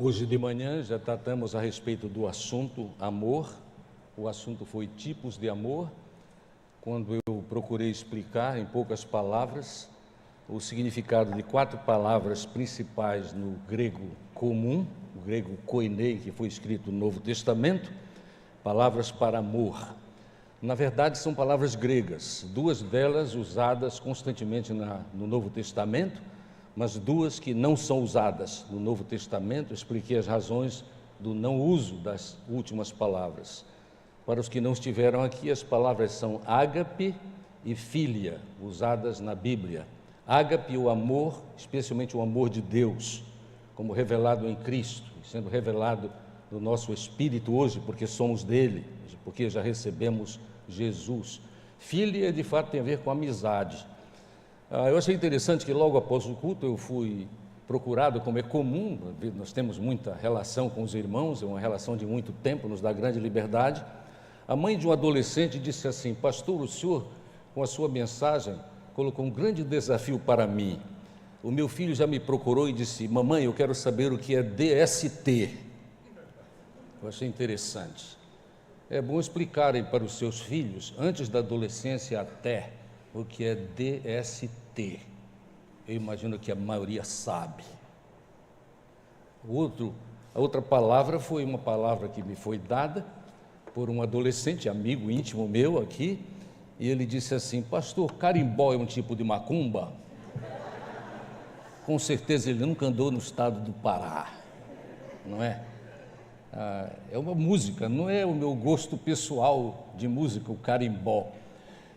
Hoje de manhã já tratamos a respeito do assunto amor. O assunto foi tipos de amor, quando eu procurei explicar em poucas palavras o significado de 4 palavras principais no grego comum, o grego koinei, que foi escrito no Novo Testamento, palavras para amor. Na verdade, são palavras gregas, 2 delas usadas constantemente no Novo Testamento, mas 2 que não são usadas no Novo Testamento. Expliquei as razões do não uso das últimas palavras. Para os que não estiveram aqui, as palavras são ágape e filia, usadas na Bíblia. Ágape, o amor, especialmente o amor de Deus, como revelado em Cristo, sendo revelado no nosso espírito hoje, porque somos dele, porque já recebemos Jesus. Filia, de fato, tem a ver com amizade. Eu achei interessante que logo após o culto eu fui procurado, como é comum, nós temos muita relação com os irmãos, é uma relação de muito tempo, nos dá grande liberdade. A mãe de um adolescente disse assim: pastor, o senhor, com a sua mensagem, colocou um grande desafio para mim. O meu filho já me procurou e disse: mamãe, eu quero saber o que é DST. Eu achei interessante. É bom explicarem para os seus filhos, antes da adolescência até, o que é DST. Eu imagino que a maioria sabe. A outra palavra foi uma palavra que me foi dada por um adolescente, amigo íntimo meu aqui, e ele disse assim: pastor, carimbó é um tipo de macumba? Com certeza ele nunca andou no estado do Pará, não é? É uma música, não é o meu gosto pessoal de música, o carimbó.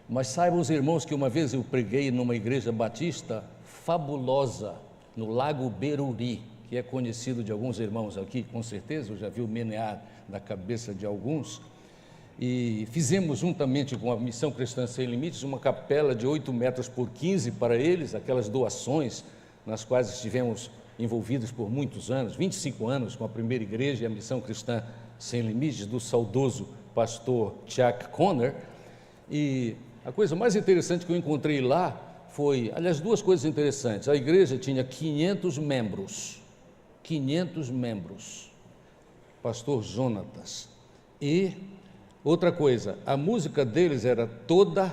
Mas saibam os irmãos que uma vez eu preguei numa igreja batista fabulosa, no Lago Beruri, que é conhecido de alguns irmãos aqui, com certeza, eu já vi o menear na cabeça de alguns, e fizemos juntamente com a Missão Cristã Sem Limites uma capela de 8 metros por 15 para eles, aquelas doações nas quais estivemos envolvidos por muitos anos, 25 anos com a primeira igreja e a Missão Cristã Sem Limites, do saudoso pastor Chuck Conner. E a coisa mais interessante que eu encontrei lá foi, aliás, 2 coisas interessantes. A igreja tinha 500 membros, pastor Jonatas. E outra coisa, a música deles era toda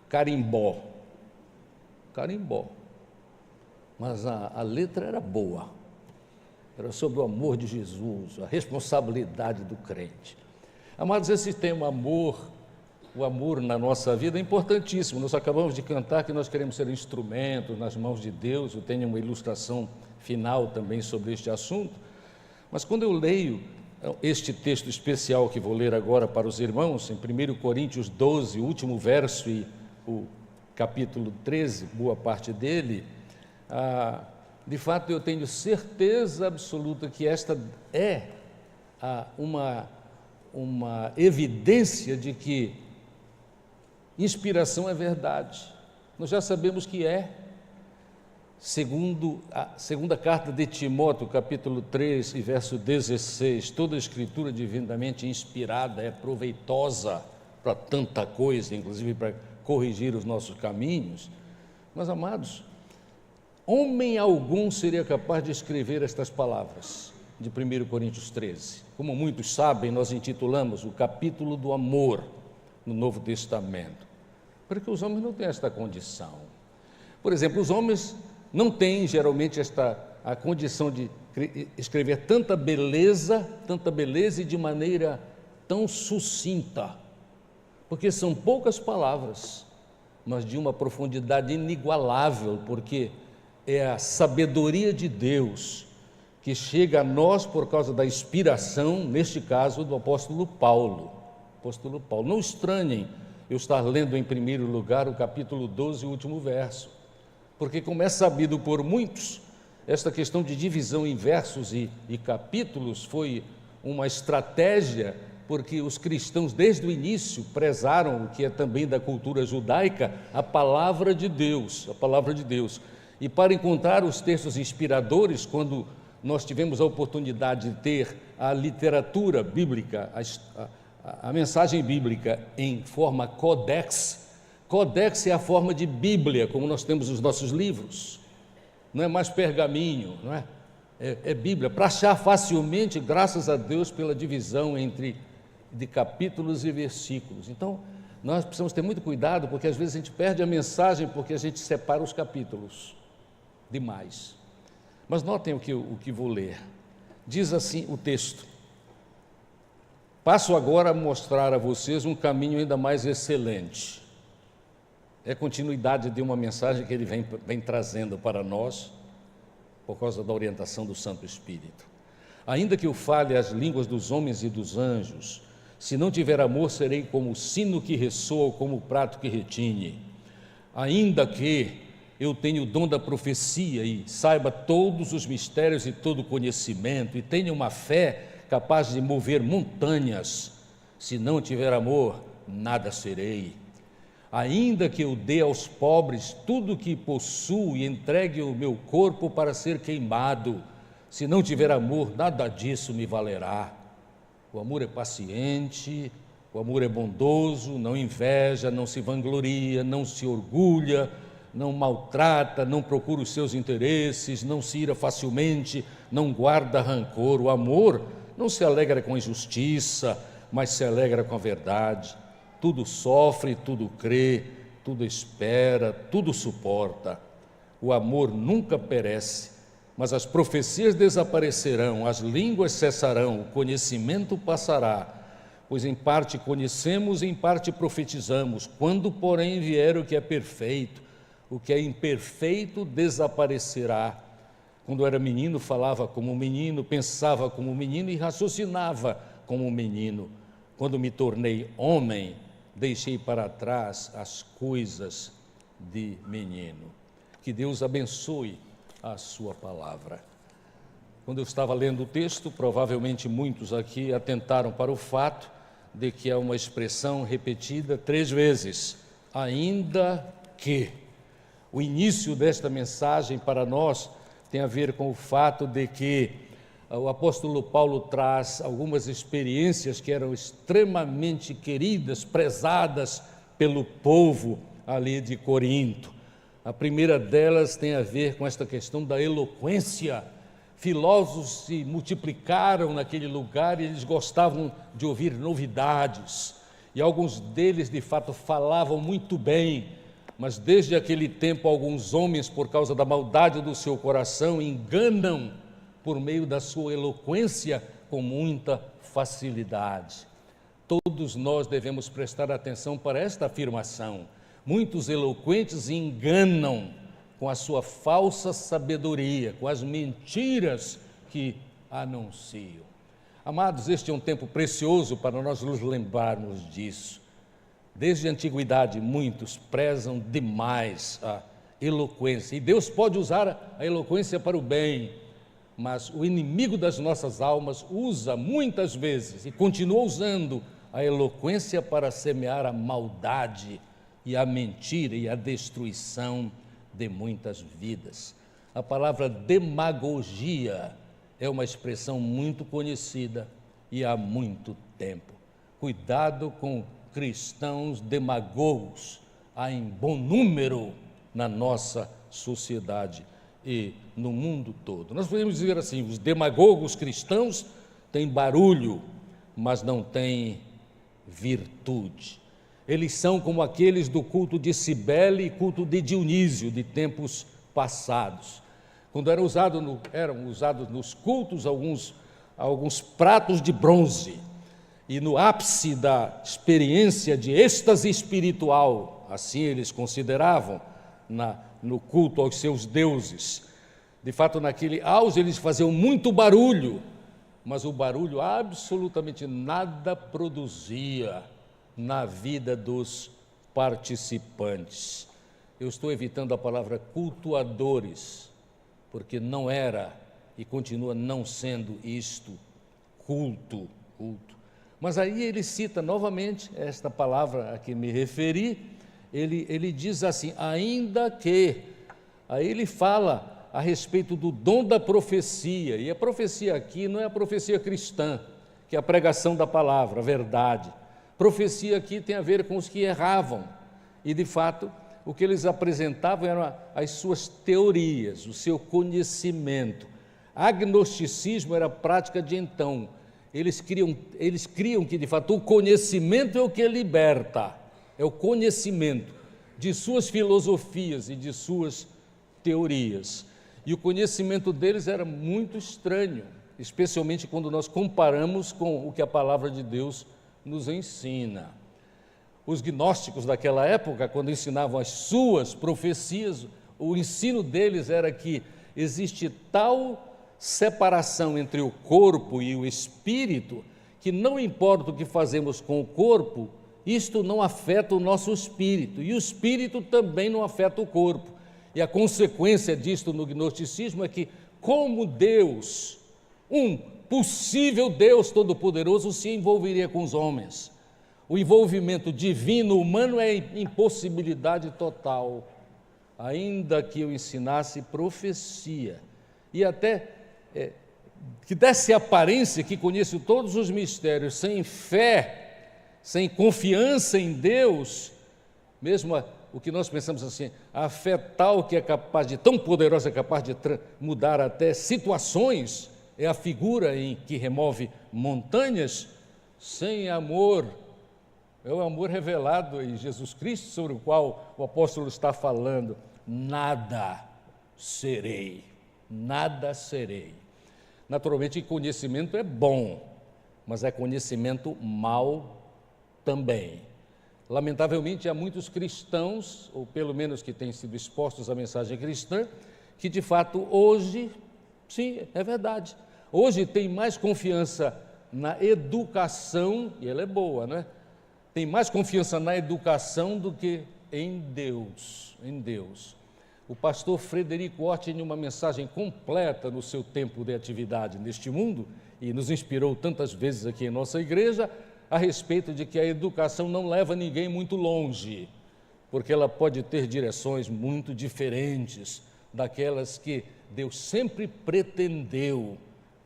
carimbó, mas a letra era boa, era sobre o amor de Jesus, a responsabilidade do crente. Amados, esse tema amor, o amor na nossa vida é importantíssimo. Nós acabamos de cantar que nós queremos ser instrumentos nas mãos de Deus. Eu tenho uma ilustração final também sobre este assunto, mas quando eu leio este texto especial que vou ler agora para os irmãos, em 1 Coríntios 12, o último verso e o capítulo 13, boa parte dele, de fato eu tenho certeza absoluta que esta é uma evidência de que inspiração é verdade. Nós já sabemos que é, segundo a segunda carta de Timóteo, capítulo 3 e verso 16, toda a escritura divinamente inspirada é proveitosa para tanta coisa, inclusive para corrigir os nossos caminhos. Mas, amados, homem algum seria capaz de escrever estas palavras de 1 Coríntios 13. Como muitos sabem, nós intitulamos o capítulo do amor no Novo Testamento, porque os homens não têm esta condição. Por exemplo, os homens não têm geralmente a condição de escrever tanta beleza e de maneira tão sucinta, porque são poucas palavras, mas de uma profundidade inigualável, porque é a sabedoria de Deus que chega a nós por causa da inspiração, neste caso, do apóstolo Paulo. Não estranhem eu estar lendo em primeiro lugar o capítulo 12, o último verso, porque como é sabido por muitos, esta questão de divisão em versos e capítulos foi uma estratégia, porque os cristãos desde o início prezaram, o que é também da cultura judaica, a palavra de Deus, e para encontrar os textos inspiradores, quando nós tivemos a oportunidade de ter a literatura bíblica, a mensagem bíblica em forma codex é a forma de Bíblia, como nós temos os nossos livros, não é mais pergaminho, não é? é Bíblia, para achar facilmente, graças a Deus, pela divisão de capítulos e versículos. Então, nós precisamos ter muito cuidado, porque às vezes a gente perde a mensagem porque a gente separa os capítulos demais. Mas notem o que vou ler. Diz assim o texto: passo agora a mostrar a vocês um caminho ainda mais excelente. É continuidade de uma mensagem que ele vem trazendo para nós, por causa da orientação do Santo Espírito. Ainda que eu fale as línguas dos homens e dos anjos, se não tiver amor, serei como o sino que ressoa ou como o prato que retine. Ainda que eu tenha o dom da profecia e saiba todos os mistérios e todo o conhecimento, e tenha uma fé capaz de mover montanhas, se não tiver amor, nada serei. Ainda que eu dê aos pobres tudo o que possuo e entregue o meu corpo para ser queimado, se não tiver amor, nada disso me valerá. O amor é paciente, o amor é bondoso, não inveja, não se vangloria, não se orgulha, não maltrata, não procura os seus interesses, não se ira facilmente, não guarda rancor. O amor não se alegra com a injustiça, mas se alegra com a verdade. Tudo sofre, tudo crê, tudo espera, tudo suporta. O amor nunca perece, mas as profecias desaparecerão, as línguas cessarão, o conhecimento passará, pois em parte conhecemos e em parte profetizamos. Quando, porém, vier o que é perfeito, o que é imperfeito desaparecerá. Quando era menino, falava como um menino, pensava como um menino e raciocinava como um menino. Quando me tornei homem, deixei para trás as coisas de menino. Que Deus abençoe a sua palavra. Quando eu estava lendo o texto, provavelmente muitos aqui atentaram para o fato de que é uma expressão repetida 3 vezes, ainda que. O início desta mensagem para nós tem a ver com o fato de que o apóstolo Paulo traz algumas experiências que eram extremamente queridas, prezadas pelo povo ali de Corinto. A primeira delas tem a ver com esta questão da eloquência. Filósofos se multiplicaram naquele lugar e eles gostavam de ouvir novidades. E alguns deles, de fato, falavam muito bem, mas desde aquele tempo alguns homens, por causa da maldade do seu coração, enganam por meio da sua eloquência com muita facilidade. Todos nós devemos prestar atenção para esta afirmação. Muitos eloquentes enganam com a sua falsa sabedoria, com as mentiras que anunciam. Amados, este é um tempo precioso para nós nos lembrarmos disso. Desde a antiguidade, muitos prezam demais a eloquência, e Deus pode usar a eloquência para o bem, mas o inimigo das nossas almas usa muitas vezes, e continua usando a eloquência para semear a maldade e a mentira e a destruição de muitas vidas. A palavra demagogia é uma expressão muito conhecida e há muito tempo. Cuidado com cristãos demagogos, há em bom número na nossa sociedade e no mundo todo. Nós podemos dizer assim, os demagogos cristãos têm barulho, mas não têm virtude. Eles são como aqueles do culto de Cibele e culto de Dionísio, de tempos passados, quando eram usados nos cultos alguns pratos de bronze, e no ápice da experiência de êxtase espiritual, assim eles consideravam, no culto aos seus deuses. De fato, naquele auge eles faziam muito barulho, mas o barulho absolutamente nada produzia na vida dos participantes. Eu estou evitando a palavra cultuadores, porque não era e continua não sendo isto culto. Mas aí ele cita novamente esta palavra a que me referi, ele diz assim, ainda que, aí ele fala a respeito do dom da profecia, e a profecia aqui não é a profecia cristã, que é a pregação da palavra, a verdade. Profecia aqui tem a ver com os que erravam, e de fato o que eles apresentavam eram as suas teorias, o seu conhecimento, Agnosticismo era a prática de então. Eles criam que, de fato, o conhecimento é o que liberta, é o conhecimento de suas filosofias e de suas teorias. E o conhecimento deles era muito estranho, especialmente quando nós comparamos com o que a palavra de Deus nos ensina. Os gnósticos daquela época, quando ensinavam as suas profecias, o ensino deles era que existe tal separação entre o corpo e o espírito, que não importa o que fazemos com o corpo, isto não afeta o nosso espírito, e o espírito também não afeta o corpo. E a consequência disto no gnosticismo é que, como Deus, um possível Deus Todo-Poderoso, se envolveria com os homens. O envolvimento divino-humano é impossibilidade total, ainda que eu ensinasse profecia, e até que desse aparência que conheço todos os mistérios, sem fé, sem confiança em Deus, mesmo o que nós pensamos assim, a fé tal que é capaz de, tão poderosa, é capaz de mudar até situações, é a figura em que remove montanhas. Sem amor, é o amor revelado em Jesus Cristo, sobre o qual o apóstolo está falando, nada serei, nada serei. Naturalmente, conhecimento é bom, mas é conhecimento mau também. Lamentavelmente, há muitos cristãos, ou pelo menos que têm sido expostos à mensagem cristã, que de fato hoje, sim, é verdade, hoje tem mais confiança na educação, e ela é boa, não é? Tem mais confiança na educação do que em Deus, em Deus. O pastor Frederico Ort, em uma mensagem completa no seu tempo de atividade neste mundo, e nos inspirou tantas vezes aqui em nossa igreja, a respeito de que a educação não leva ninguém muito longe, porque ela pode ter direções muito diferentes daquelas que Deus sempre pretendeu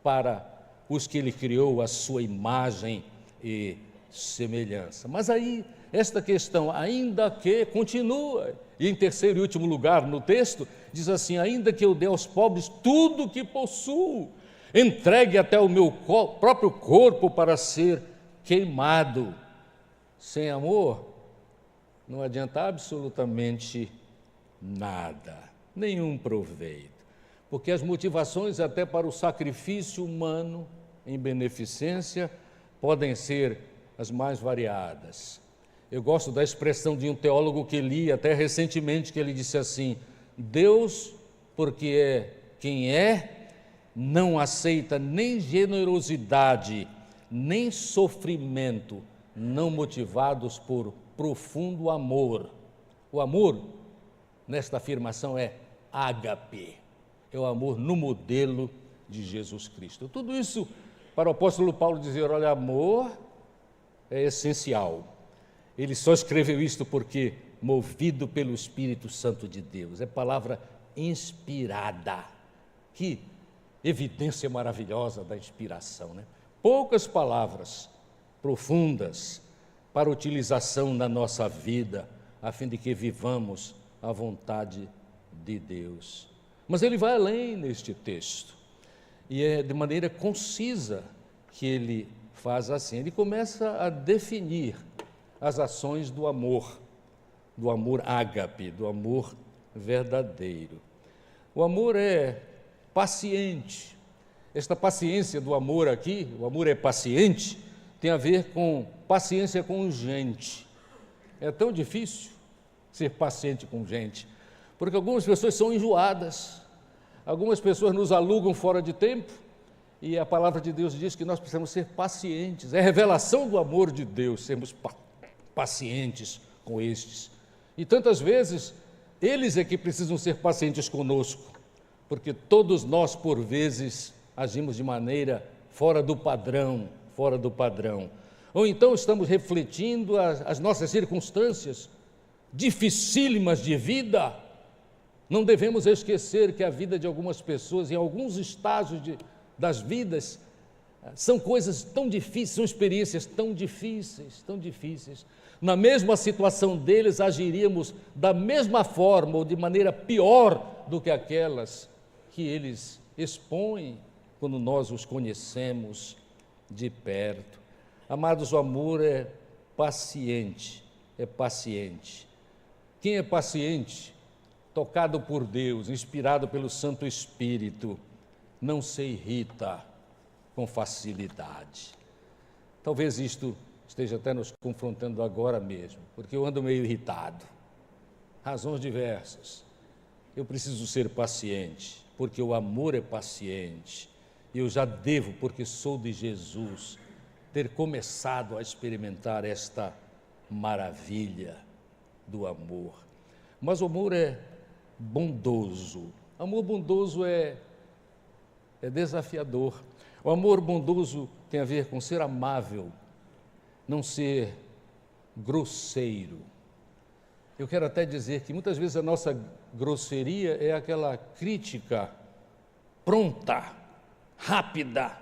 para os que Ele criou à sua imagem e semelhança. Mas aí, esta questão, ainda que, continua, e em terceiro e último lugar no texto, diz assim, ainda que eu dê aos pobres tudo o que possuo, entregue até o meu próprio corpo para ser queimado. Sem amor, não adianta absolutamente nada, nenhum proveito, porque as motivações até para o sacrifício humano em beneficência podem ser as mais variadas. Eu gosto da expressão de um teólogo que li até recentemente, que ele disse assim, Deus, porque é quem é, não aceita nem generosidade, nem sofrimento, não motivados por profundo amor. O amor, nesta afirmação, é ágape, é o amor no modelo de Jesus Cristo. Tudo isso para o apóstolo Paulo dizer, olha, amor é essencial. Ele só escreveu isto porque movido pelo Espírito Santo de Deus. É palavra inspirada. Que evidência maravilhosa da inspiração, né? Poucas palavras profundas para utilização na nossa vida, a fim de que vivamos a vontade de Deus. Mas ele vai além neste texto, e é de maneira concisa que ele faz assim. Ele começa a definir as ações do amor ágape, do amor verdadeiro. O amor é paciente. Esta paciência do amor aqui, o amor é paciente, tem a ver com paciência com gente. É tão difícil ser paciente com gente, porque algumas pessoas são enjoadas, algumas pessoas nos alugam fora de tempo, e a palavra de Deus diz que nós precisamos ser pacientes. É a revelação do amor de Deus, sermos pacientes com estes. E tantas vezes, eles é que precisam ser pacientes conosco, porque todos nós, por vezes, agimos de maneira fora do padrão, ou então estamos refletindo as nossas circunstâncias dificílimas de vida. Não devemos esquecer que a vida de algumas pessoas, em alguns estágios das vidas, são coisas tão difíceis, são experiências tão difíceis. Na mesma situação deles, agiríamos da mesma forma ou de maneira pior do que aquelas que eles expõe quando nós os conhecemos de perto. Amados, o amor é paciente, é paciente. Quem é paciente, tocado por Deus, inspirado pelo Santo Espírito, não se irrita com facilidade. Talvez isto esteja até nos confrontando agora mesmo, porque eu ando meio irritado. Razões diversas. Eu preciso ser paciente, porque o amor é paciente. E eu já devo, porque sou de Jesus, ter começado a experimentar esta maravilha do amor. Mas o amor é bondoso. Amor bondoso é desafiador. O amor bondoso tem a ver com ser amável, não ser grosseiro. Eu quero até dizer que muitas vezes a nossa grosseria é aquela crítica pronta, rápida,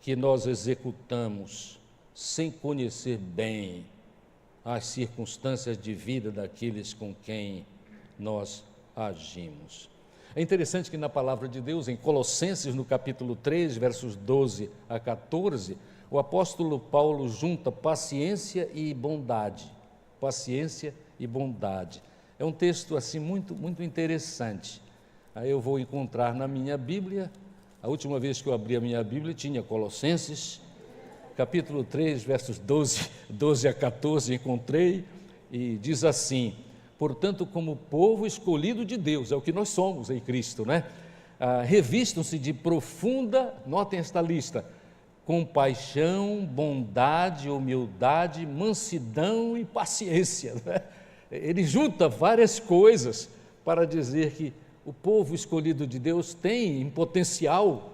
que nós executamos sem conhecer bem as circunstâncias de vida daqueles com quem nós agimos. É interessante que na palavra de Deus, em Colossenses, no capítulo 3, versos 12 a 14, o apóstolo Paulo junta paciência e bondade. Paciência e bondade. É um texto assim muito interessante. Aí eu vou encontrar na minha Bíblia, a última vez que eu abri a minha Bíblia tinha Colossenses, capítulo 3, versos 12 a 14, encontrei, e diz assim: portanto, como povo escolhido de Deus, é o que nós somos em Cristo, né? Revistam-se de profunda, notem esta lista, compaixão, bondade, humildade, mansidão e paciência, né? Ele junta várias coisas para dizer que o povo escolhido de Deus tem em potencial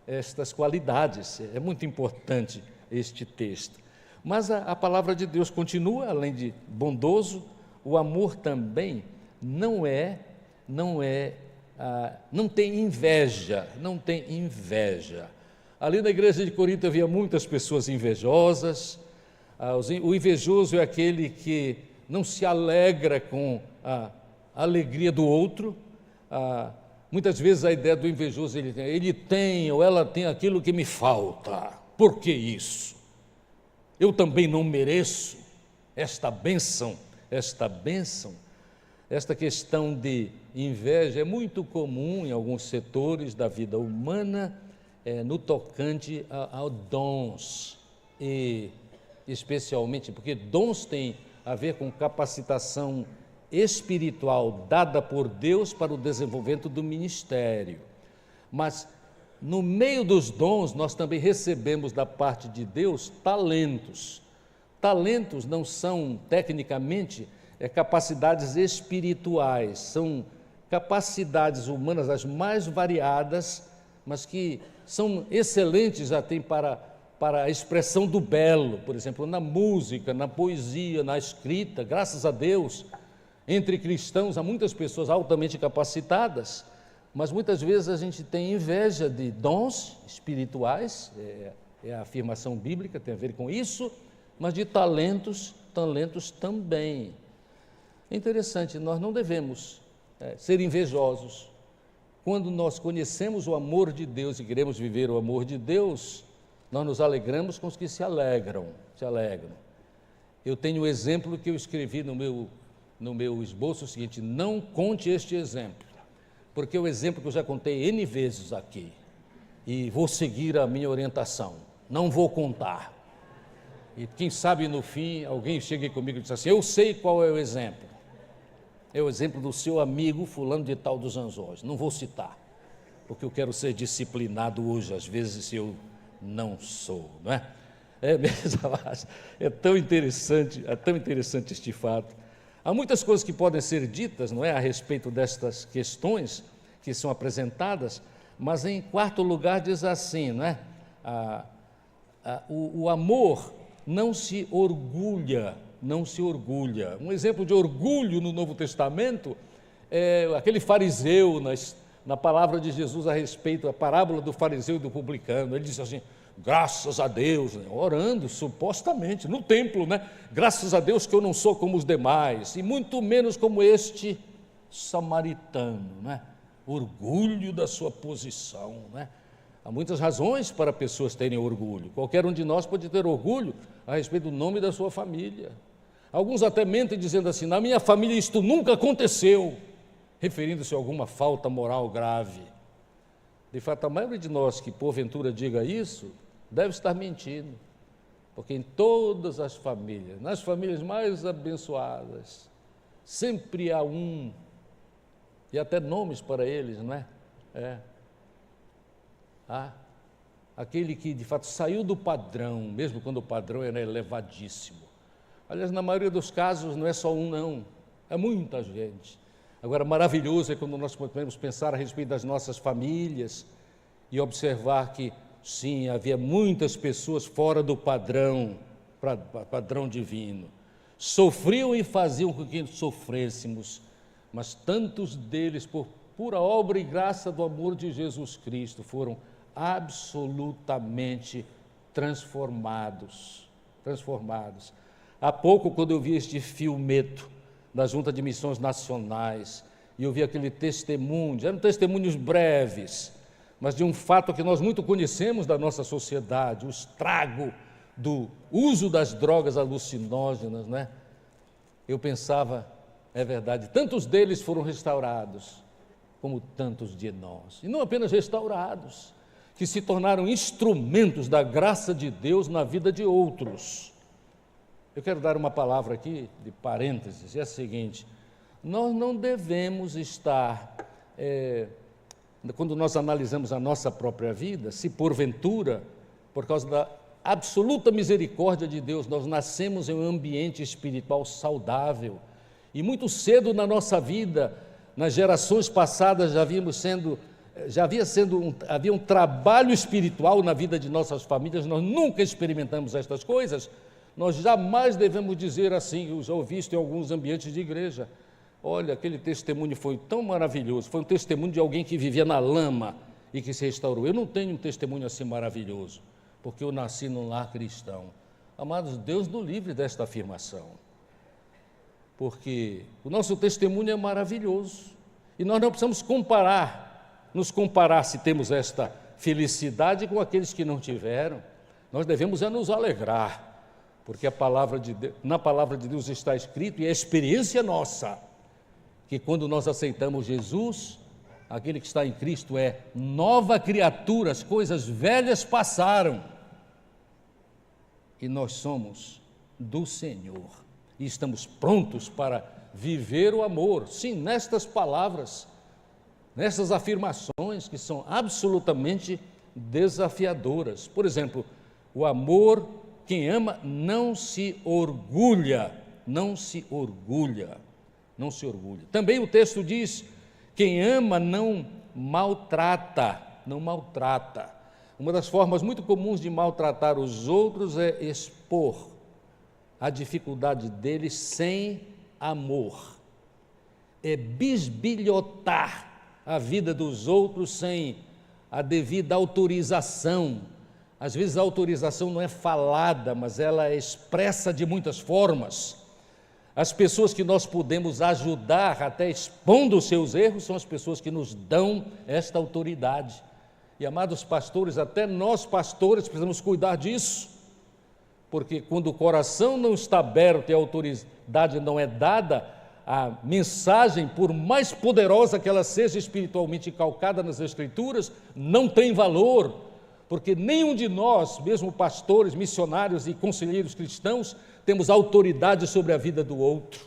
estas qualidades. É muito importante este texto. Mas a palavra de Deus continua, além de bondoso, o amor também não tem inveja, não tem inveja. Ali na igreja de Corinto havia muitas pessoas invejosas. O invejoso é aquele que não se alegra com a alegria do outro. Muitas vezes a ideia do invejoso, ele tem ou ela tem aquilo que me falta. Por que isso? Eu também não mereço esta bênção. Esta questão de inveja é muito comum em alguns setores da vida humana, no tocante a dons, e especialmente porque dons têm a ver com capacitação espiritual dada por Deus para o desenvolvimento do ministério. Mas no meio dos dons nós também recebemos da parte de Deus talentos. Talentos não são tecnicamente capacidades espirituais, são capacidades humanas as mais variadas, mas que são excelentes até para a expressão do belo, por exemplo, na música, na poesia, na escrita. Graças a Deus, entre cristãos há muitas pessoas altamente capacitadas, mas muitas vezes a gente tem inveja de dons espirituais, é a afirmação bíblica, tem a ver com isso, mas de talentos também. É interessante, nós não devemos ser invejosos. Quando nós conhecemos o amor de Deus e queremos viver o amor de Deus, nós nos alegramos com os que se alegram. Eu tenho um exemplo que eu escrevi no meu esboço, o seguinte: não conte este exemplo, porque é o exemplo que eu já contei N vezes aqui, e vou seguir a minha orientação, não vou contar. E quem sabe no fim alguém chegue comigo e diz assim: eu sei qual é o exemplo. É o exemplo do seu amigo fulano de tal dos Anjos. Não vou citar, porque eu quero ser disciplinado hoje, às vezes eu não sou, não é? É tão interessante este fato. Há muitas coisas que podem ser ditas, não é, a respeito destas questões que são apresentadas, mas em quarto lugar diz assim, não é? O amor não se orgulha. Um exemplo de orgulho no Novo Testamento é aquele fariseu, na palavra de Jesus a respeito, a parábola do fariseu e do publicano. Ele diz assim: graças a Deus, né? Orando supostamente no templo, né? Graças a Deus que eu não sou como os demais, e muito menos como este samaritano, né? orgulho da sua posição, né? Há muitas razões para pessoas terem orgulho. Qualquer um de nós pode ter orgulho a respeito do nome da sua família. Alguns até mentem dizendo assim: na minha família isto nunca aconteceu, referindo-se a alguma falta moral grave. De fato, a maioria de nós que porventura diga isso, deve estar mentindo, porque em todas as famílias, nas famílias mais abençoadas, sempre há um, e até nomes para eles, não é? Aquele que de fato saiu do padrão, mesmo quando o padrão era elevadíssimo. Aliás, na maioria dos casos não é só um, não, é muita gente. Agora, maravilhoso é quando nós podemos pensar a respeito das nossas famílias e observar que, sim, havia muitas pessoas fora do padrão divino. Sofriam e faziam com que sofrêssemos, mas tantos deles, por pura obra e graça do amor de Jesus Cristo, foram absolutamente transformados. Há pouco, quando eu vi este filmeto da Junta de Missões Nacionais, e eu vi aquele testemunho, eram testemunhos breves, mas de um fato que nós muito conhecemos da nossa sociedade, o estrago do uso das drogas alucinógenas, né? Eu pensava, é verdade, tantos deles foram restaurados, como tantos de nós, e não apenas restaurados, que se tornaram instrumentos da graça de Deus na vida de outros. Eu quero dar uma palavra aqui, de parênteses, é a seguinte: nós não devemos estar, quando nós analisamos a nossa própria vida, se porventura, por causa da absoluta misericórdia de Deus, nós nascemos em um ambiente espiritual saudável, e muito cedo na nossa vida, nas gerações passadas, havia um trabalho espiritual na vida de nossas famílias, nós nunca experimentamos estas coisas, nós jamais devemos dizer assim. Eu já ouvi isso em alguns ambientes de igreja: olha, aquele testemunho foi tão maravilhoso, foi um testemunho de alguém que vivia na lama e que se restaurou. Eu não tenho um testemunho assim maravilhoso, porque eu nasci num lar cristão. Amados, Deus nos livre desta afirmação, porque o nosso testemunho é maravilhoso, e nós não precisamos nos comparar se temos esta felicidade com aqueles que não tiveram. Nós devemos nos alegrar, porque na palavra de Deus está escrito, e é experiência nossa, que quando nós aceitamos Jesus, aquele que está em Cristo é nova criatura, as coisas velhas passaram, e nós somos do Senhor, e estamos prontos para viver o amor, sim, nestas palavras, nessas afirmações que são absolutamente desafiadoras. Por exemplo, o amor, quem ama não se orgulha. Também o texto diz: quem ama não maltrata. Uma das formas muito comuns de maltratar os outros é expor a dificuldade deles sem amor. É bisbilhotar a vida dos outros sem a devida autorização. Às vezes a autorização não é falada, mas ela é expressa de muitas formas. As pessoas que nós podemos ajudar, até expondo os seus erros, são as pessoas que nos dão esta autoridade. E, amados pastores, até nós pastores precisamos cuidar disso, porque quando o coração não está aberto e a autoridade não é dada, a mensagem, por mais poderosa que ela seja espiritualmente calcada nas Escrituras, não tem valor, porque nenhum de nós, mesmo pastores, missionários e conselheiros cristãos, temos autoridade sobre a vida do outro.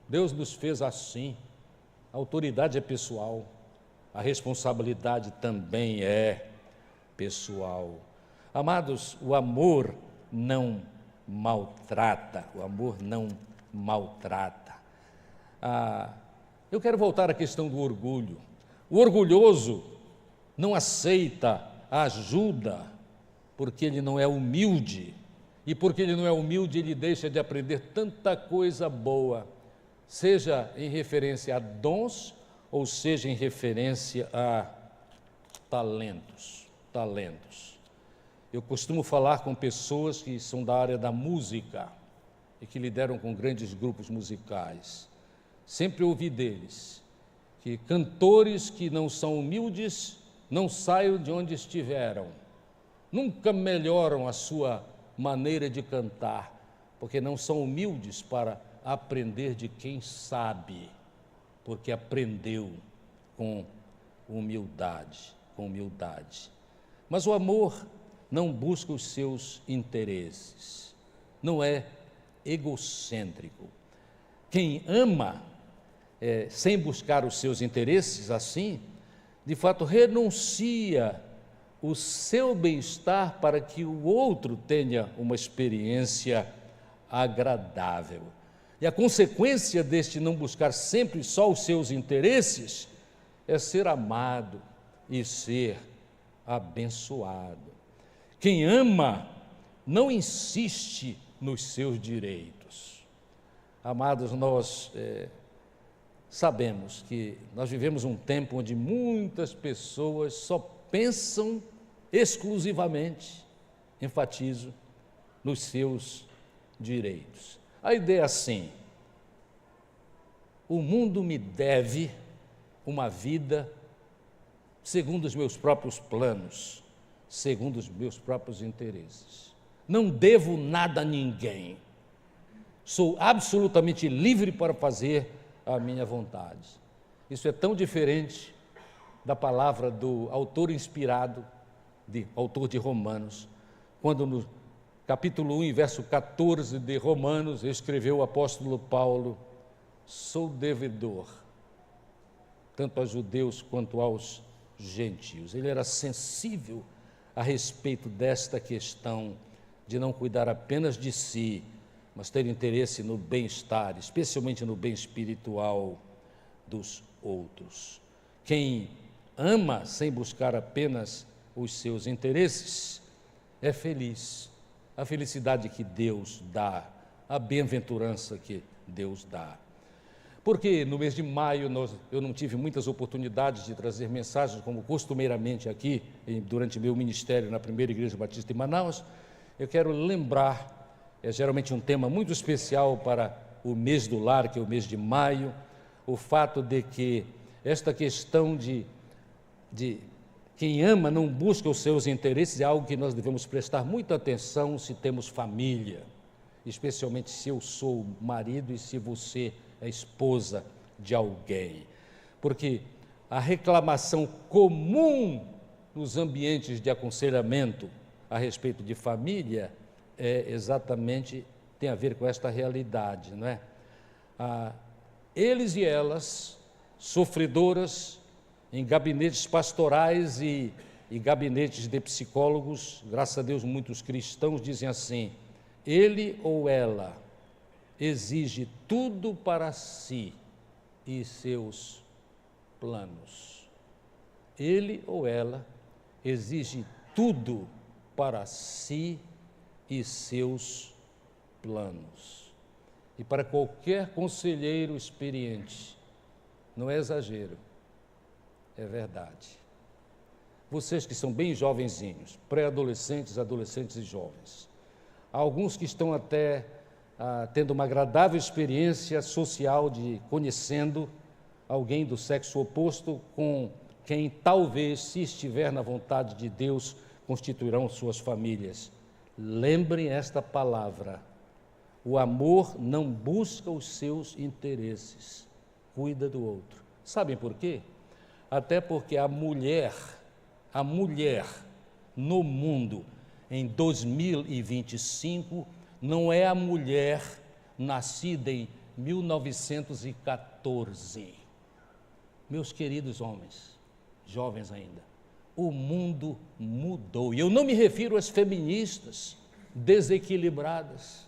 Deus nos fez assim. A autoridade é pessoal, a responsabilidade também é pessoal. Amados, o amor não maltrata, eu quero voltar à questão do orgulho. O orgulhoso não aceita a ajuda porque ele não é humilde, e porque ele não é humilde, ele deixa de aprender tanta coisa boa, seja em referência a dons, ou seja em referência a talentos. Eu costumo falar com pessoas que são da área da música e que lideram com grandes grupos musicais. Sempre ouvi deles que cantores que não são humildes não saiam de onde estiveram, nunca melhoram a sua maneira de cantar, porque não são humildes para aprender de quem sabe, porque aprendeu com humildade, Mas o amor não busca os seus interesses, não é egocêntrico. Quem ama, sem buscar os seus interesses, assim, de fato renuncia o seu bem-estar para que o outro tenha uma experiência agradável. E a consequência deste não buscar sempre só os seus interesses é ser amado e ser abençoado. Quem ama não insiste nos seus direitos. Amados, nós sabemos que nós vivemos um tempo onde muitas pessoas só pensam exclusivamente, enfatizo, nos seus direitos. A ideia é assim: o mundo me deve uma vida segundo os meus próprios planos, segundo os meus próprios interesses. Não devo nada a ninguém. Sou absolutamente livre para fazer a minha vontade. Isso é tão diferente da palavra do autor inspirado, autor de Romanos, quando no capítulo 1, verso 14 de Romanos, escreveu o apóstolo Paulo: sou devedor, tanto aos judeus quanto aos gentios. Ele era sensível a respeito desta questão de não cuidar apenas de si, mas ter interesse no bem-estar, especialmente no bem espiritual dos outros. Quem ama sem buscar apenas os seus interesses é feliz. A felicidade que Deus dá, a bem-aventurança que Deus dá. Porque no mês de maio eu não tive muitas oportunidades de trazer mensagens, como costumeiramente aqui, durante meu ministério na Primeira Igreja Batista de Manaus. Eu quero lembrar, é geralmente um tema muito especial para o mês do lar, que é o mês de maio, o fato de que esta questão de quem ama não busca os seus interesses é algo que nós devemos prestar muita atenção se temos família, especialmente se eu sou marido e se você é esposa de alguém, porque a reclamação comum nos ambientes de aconselhamento a respeito de família tem a ver com esta realidade, não é? Eles e elas, sofredoras em gabinetes pastorais e gabinetes de psicólogos, graças a Deus muitos cristãos dizem assim: ele ou ela exige tudo para si e seus planos. Ele ou ela exige tudo para si e seus planos. E para qualquer conselheiro experiente, não é exagero, é verdade. Vocês que são bem jovenzinhos, pré-adolescentes, adolescentes e jovens, há alguns que estão até tendo uma agradável experiência social de conhecendo alguém do sexo oposto, com quem talvez, se estiver na vontade de Deus, constituirão suas famílias. Lembrem esta palavra: o amor não busca os seus interesses, cuida do outro. Sabem por quê? Até porque a mulher no mundo em 2025 não é a mulher nascida em 1914. Meus queridos homens, jovens ainda, o mundo mudou. E eu não me refiro às feministas desequilibradas.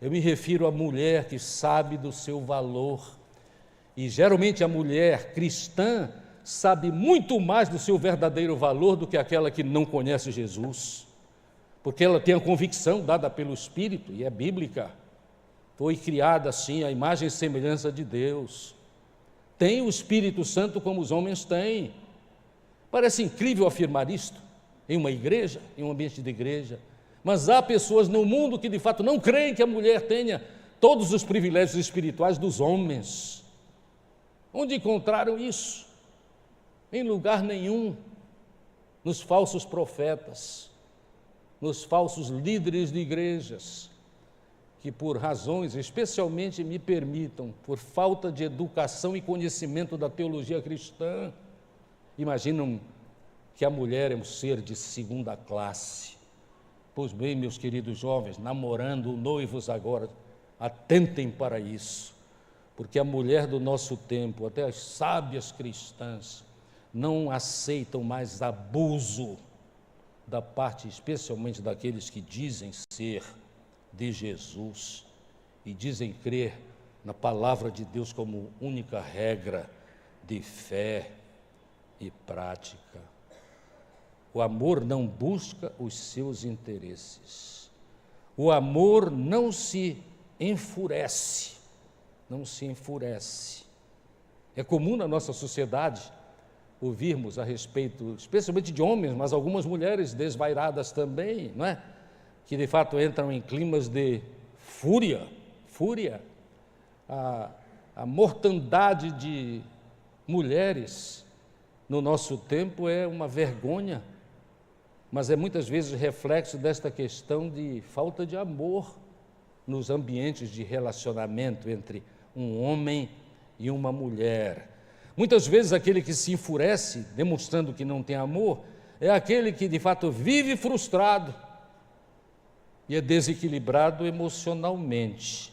Eu me refiro à mulher que sabe do seu valor. E geralmente a mulher cristã sabe muito mais do seu verdadeiro valor do que aquela que não conhece Jesus. Porque ela tem a convicção dada pelo Espírito, e é bíblica. Foi criada assim, à imagem e semelhança de Deus. Tem o Espírito Santo como os homens têm. Parece incrível afirmar isto em uma igreja, em um ambiente de igreja, mas há pessoas no mundo que de fato não creem que a mulher tenha todos os privilégios espirituais dos homens. Onde encontraram isso? Em lugar nenhum. Nos falsos profetas, nos falsos líderes de igrejas, que por razões, especialmente me permitam, por falta de educação e conhecimento da teologia cristã, imaginam que a mulher é um ser de segunda classe. Pois bem, meus queridos jovens, namorando, noivos agora, atentem para isso, porque a mulher do nosso tempo, até as sábias cristãs, não aceitam mais abuso da parte, especialmente daqueles que dizem ser de Jesus e dizem crer na palavra de Deus como única regra de fé e prática. O amor não busca os seus interesses. O amor não se enfurece, não se enfurece. É comum na nossa sociedade ouvirmos a respeito, especialmente de homens, mas algumas mulheres desvairadas também, não é? Que de fato entram em climas de fúria. A mortandade de mulheres no nosso tempo é uma vergonha, mas é muitas vezes reflexo desta questão de falta de amor nos ambientes de relacionamento entre um homem e uma mulher. Muitas vezes aquele que se enfurece, demonstrando que não tem amor, é aquele que de fato vive frustrado e é desequilibrado emocionalmente.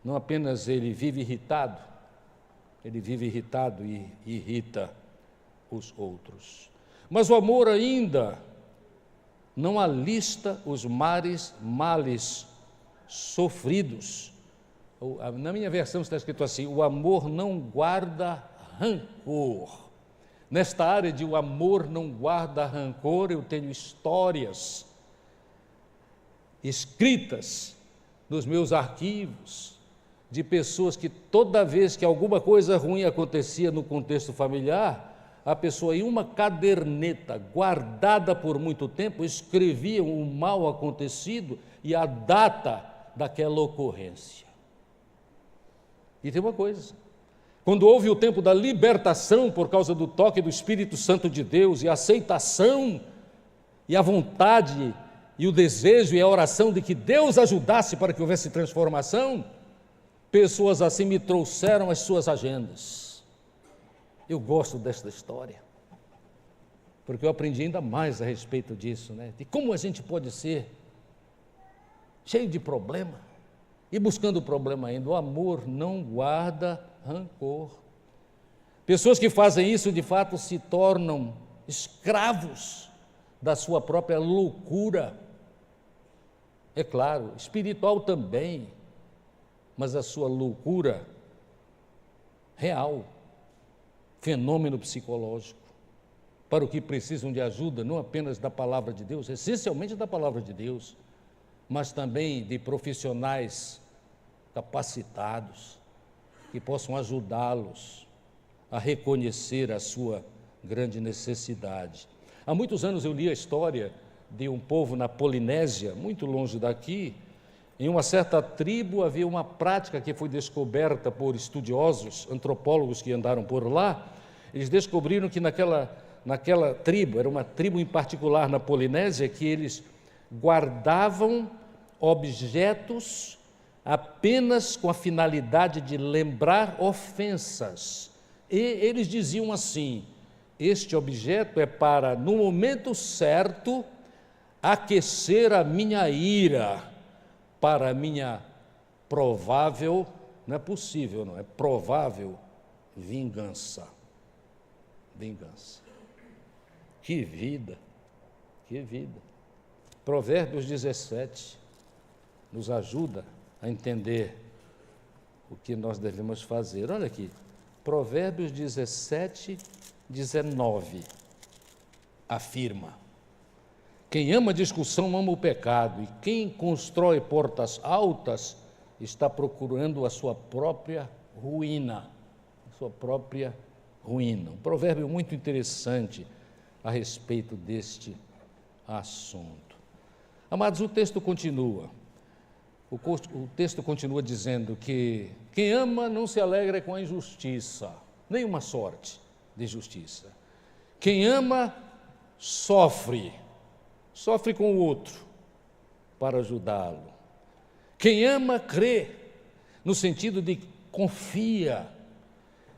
Não apenas ele vive irritado e irrita os outros. Mas o amor ainda não alista os males sofridos. Na minha versão está escrito assim: o amor não guarda rancor. Nesta área de o amor não guarda rancor, eu tenho histórias escritas nos meus arquivos de pessoas que toda vez que alguma coisa ruim acontecia no contexto familiar, a pessoa em uma caderneta guardada por muito tempo escrevia o mal acontecido e a data daquela ocorrência. E tem uma coisa, quando houve o tempo da libertação por causa do toque do Espírito Santo de Deus e a aceitação e a vontade e o desejo e a oração de que Deus ajudasse para que houvesse transformação, pessoas assim me trouxeram as suas agendas. Eu gosto desta história, porque eu aprendi ainda mais a respeito disso, né? De como a gente pode ser cheio de problema, e buscando o problema ainda. O amor não guarda rancor. Pessoas que fazem isso, de fato, se tornam escravos da sua própria loucura. É claro, espiritual também, mas a sua loucura real, fenômeno psicológico, para o que precisam de ajuda, não apenas da palavra de Deus, essencialmente da palavra de Deus, mas também de profissionais capacitados, que possam ajudá-los a reconhecer a sua grande necessidade. Há muitos anos eu li a história de um povo na Polinésia, muito longe daqui. Em uma certa tribo havia uma prática que foi descoberta por estudiosos, antropólogos que andaram por lá. Eles descobriram que naquela tribo, era uma tribo em particular na Polinésia, que eles guardavam objetos apenas com a finalidade de lembrar ofensas. E eles diziam assim: este objeto é para, no momento certo, aquecer a minha ira, para a minha provável, não é possível, não é provável vingança. Vingança. Que vida, que vida. Provérbios 17 nos ajuda a entender o que nós devemos fazer. Olha aqui, Provérbios 17, 19, afirma: quem ama discussão ama o pecado, e quem constrói portas altas está procurando a sua própria ruína. A sua própria ruína. Um provérbio muito interessante a respeito deste assunto. Amados, o texto continua: O texto continua dizendo que quem ama não se alegra com a injustiça, nenhuma sorte de justiça. Quem ama sofre com o outro para ajudá-lo. Quem ama crê, no sentido de confia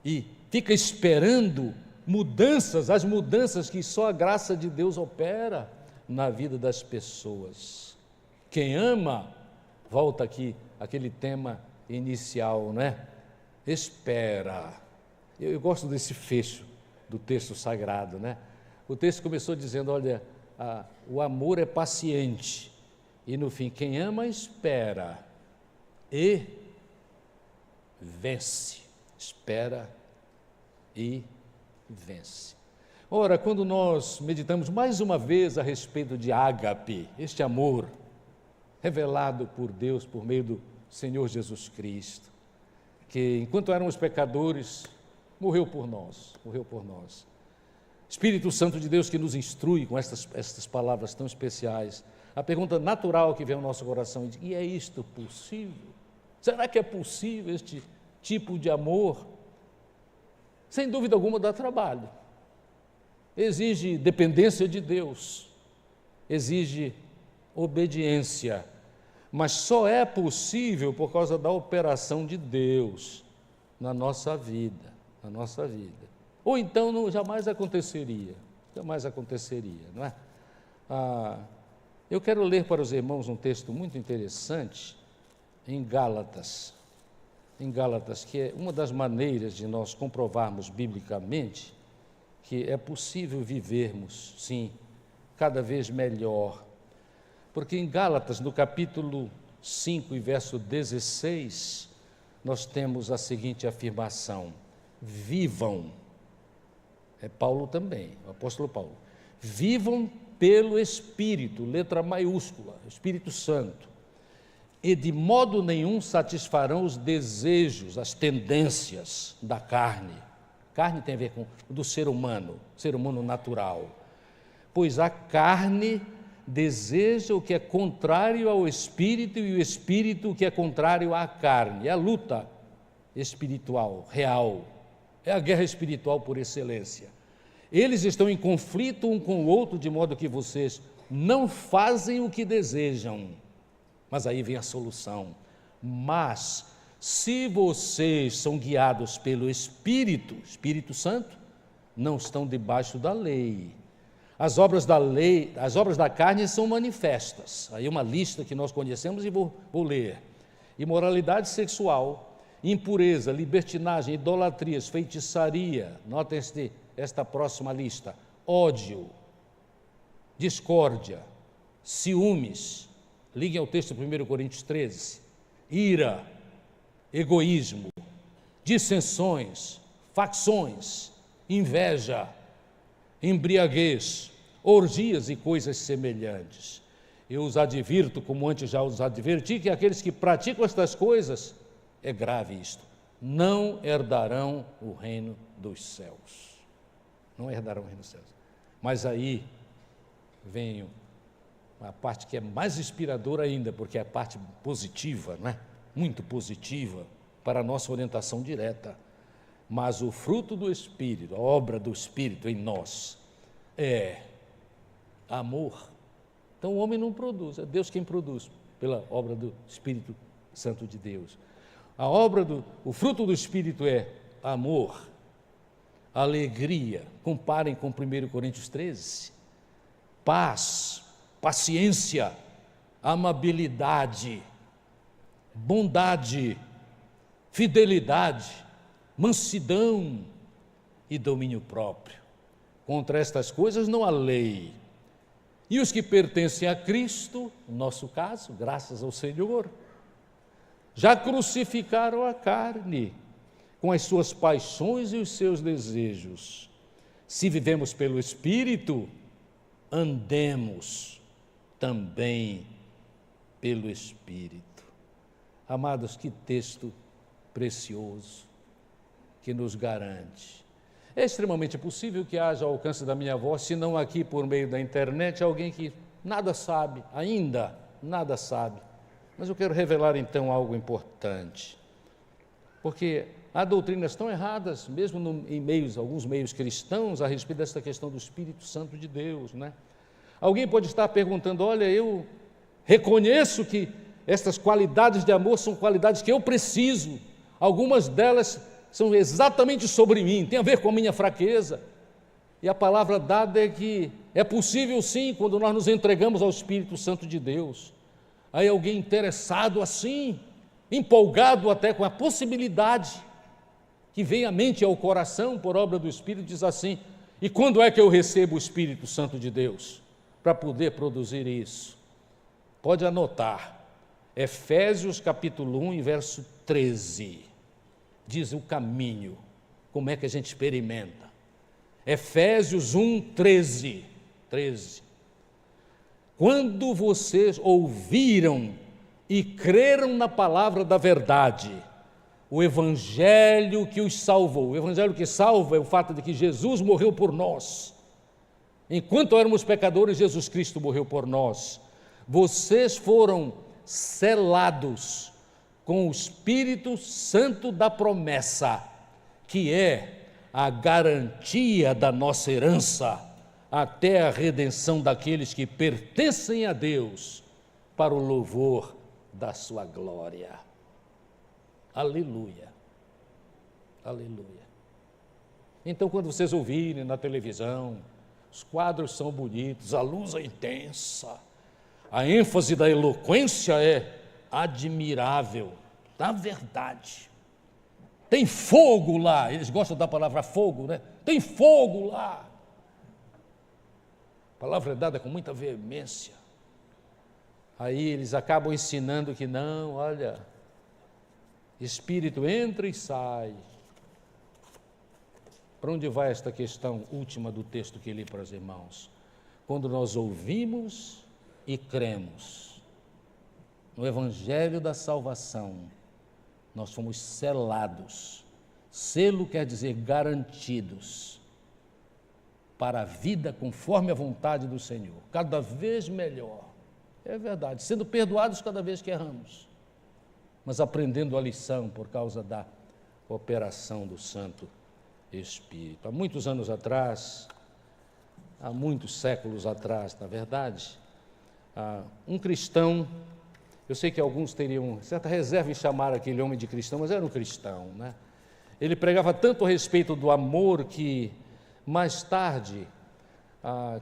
e fica esperando as mudanças que só a graça de Deus opera na vida das pessoas. Quem ama, volta aqui aquele tema inicial, né? Espera. Eu gosto desse fecho do texto sagrado, né? O texto começou dizendo, olha, o amor é paciente, e no fim, quem ama espera e vence. Espera e vence. Ora, quando nós meditamos mais uma vez a respeito de ágape, este amor revelado por Deus por meio do Senhor Jesus Cristo, que enquanto éramos pecadores, morreu por nós. Espírito Santo de Deus que nos instrui com estas palavras tão especiais. A pergunta natural que vem ao nosso coração é: e é isto possível? Será que é possível este tipo de amor? Sem dúvida alguma dá trabalho, exige dependência de Deus, exige obediência, mas só é possível por causa da operação de Deus na nossa vida, ou então jamais aconteceria, não é? Eu quero ler para os irmãos um texto muito interessante em Gálatas, que é uma das maneiras de nós comprovarmos biblicamente que é possível vivermos, sim, cada vez melhor. Porque em Gálatas, no capítulo 5 e verso 16, nós temos a seguinte afirmação: vivam, é Paulo também, o apóstolo Paulo, vivam pelo Espírito, letra maiúscula, Espírito Santo, e de modo nenhum satisfarão os desejos, as tendências da carne. Carne tem a ver com o do ser humano natural. Pois a carne deseja o que é contrário ao Espírito e o Espírito o que é contrário à carne. É a luta espiritual, real. É a guerra espiritual por excelência. Eles estão em conflito um com o outro, de modo que vocês não fazem o que desejam. Mas aí vem a solução. Mas, se vocês são guiados pelo Espírito Santo, não estão debaixo da lei. As obras da carne são manifestas. Aí uma lista que nós conhecemos e vou ler. Imoralidade sexual, impureza, libertinagem, idolatrias, feitiçaria. Notem esta próxima lista: ódio, discórdia, ciúmes. Liguem ao texto de 1 Coríntios 13. Ira, egoísmo, dissensões, facções, inveja, embriaguez, orgias e coisas semelhantes. Eu os advirto, como antes já os adverti, que aqueles que praticam estas coisas, é grave isto, não herdarão o reino dos céus. Não herdarão o reino dos céus. Mas aí vem a parte que é mais inspiradora ainda, porque é a parte positiva, não é? Muito positiva para a nossa orientação direta. Mas o fruto do Espírito, a obra do Espírito em nós, é amor. Então o homem não produz, é Deus quem produz, pela obra do Espírito Santo de Deus. O fruto do Espírito é amor, alegria, comparem com 1 Coríntios 13, paz, paciência, amabilidade, bondade, fidelidade, mansidão e domínio próprio. Contra estas coisas não há lei. E os que pertencem a Cristo, no nosso caso, graças ao Senhor, já crucificaram a carne com as suas paixões e os seus desejos. Se vivemos pelo Espírito, andemos também pelo Espírito. Amados, que texto precioso que nos garante. É extremamente possível que haja ao alcance da minha voz, se não aqui por meio da internet, alguém que nada sabe, ainda nada sabe Mas eu quero revelar então algo importante, porque há doutrinas tão erradas, mesmo em alguns meios cristãos, a respeito dessa questão do Espírito Santo de Deus, né? Alguém pode estar perguntando: olha, eu reconheço que estas qualidades de amor são qualidades que eu preciso, algumas delas são exatamente sobre mim, tem a ver com a minha fraqueza. E a palavra dada é que é possível sim, quando nós nos entregamos ao Espírito Santo de Deus. Aí alguém interessado assim, empolgado até com a possibilidade que vem à mente e ao coração por obra do Espírito, diz assim: e quando é que eu recebo o Espírito Santo de Deus para poder produzir isso? Pode anotar, Efésios capítulo 1 e verso 13, diz o caminho, como é que a gente experimenta. Efésios 1, 13. Quando vocês ouviram e creram na palavra da verdade, o evangelho que os salvou. O evangelho que salva é o fato de que Jesus morreu por nós. Enquanto éramos pecadores, Jesus Cristo morreu por nós. Vocês foram selados com o Espírito Santo da promessa, que é a garantia da nossa herança até a redenção daqueles que pertencem a Deus, para o louvor da sua glória. Aleluia, aleluia. Então, quando vocês ouvirem na televisão, os quadros são bonitos, a luz é intensa, a ênfase da eloquência é admirável, na verdade. Tem fogo lá, eles gostam da palavra fogo, né? Tem fogo lá. A palavra é dada com muita veemência. Aí eles acabam ensinando que não, olha, Espírito entra e sai. Para onde vai esta questão última do texto que li para os irmãos? Quando nós ouvimos e cremos no Evangelho da salvação, nós fomos selados. Selo quer dizer garantidos para a vida conforme a vontade do Senhor, cada vez melhor. É verdade, sendo perdoados cada vez que erramos, mas aprendendo a lição por causa da operação do Santo Espírito. Há muitos anos atrás, há muitos séculos atrás, na verdade, um cristão, eu sei que alguns teriam certa reserva em chamar aquele homem de cristão, mas era um cristão, né? Ele pregava tanto a respeito do amor que, mais tarde,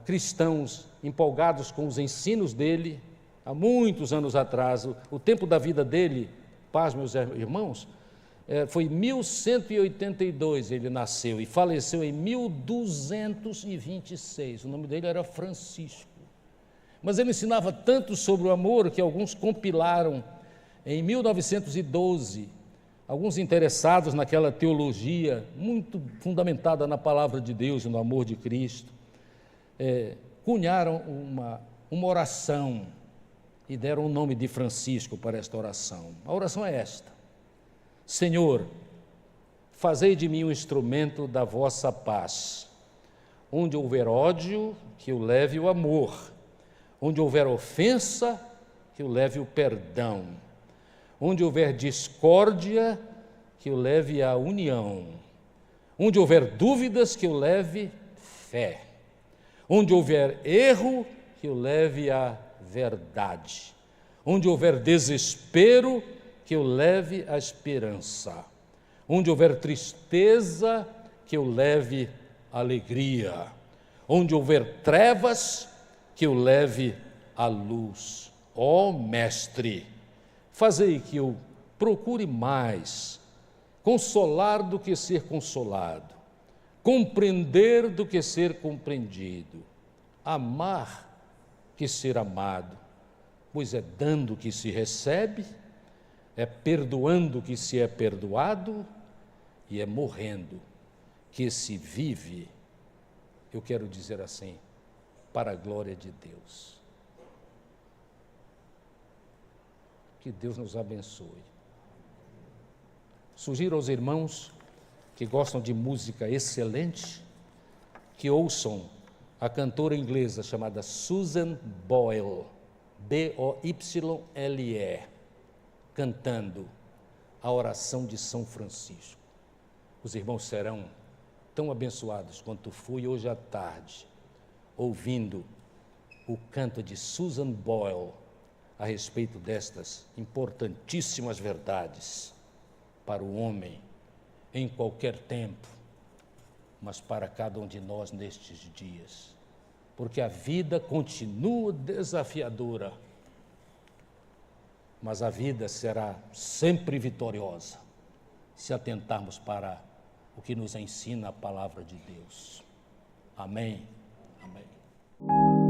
cristãos empolgados com os ensinos dele, há muitos anos atrás, o tempo da vida dele, paz, meus irmãos, foi 1182 ele nasceu e faleceu em 1226, o nome dele era Francisco. Mas ele ensinava tanto sobre o amor que alguns compilaram em 1912, alguns interessados naquela teologia muito fundamentada na palavra de Deus e no amor de Cristo, cunharam uma oração e deram o nome de Francisco para esta oração. A oração é esta: Senhor, fazei de mim um instrumento da vossa paz. Onde houver ódio, que eu leve o amor. Onde houver ofensa, que eu leve o perdão. Onde houver discórdia, que eu leve a união. Onde houver dúvidas, que eu leve fé. Onde houver erro, que eu leve a verdade. Onde houver desespero, que eu leve a esperança. Onde houver tristeza, que eu leve alegria. Onde houver trevas, que eu leve a luz. Ó Mestre, fazei que eu procure mais consolar do que ser consolado, compreender do que ser compreendido, amar que ser amado, pois é dando que se recebe, é perdoando que se é perdoado e é morrendo que se vive, eu quero dizer assim, para a glória de Deus. Que Deus nos abençoe. Sugiro aos irmãos que gostam de música excelente, que ouçam a cantora inglesa chamada Susan Boyle, B-O-Y-L-E. cantando a oração de São Francisco. Os irmãos serão tão abençoados quanto fui hoje à tarde, ouvindo o canto de Susan Boyle a respeito destas importantíssimas verdades para o homem em qualquer tempo, mas para cada um de nós nestes dias. Porque a vida continua desafiadora, mas a vida será sempre vitoriosa, se atentarmos para o que nos ensina a palavra de Deus. Amém. Amém.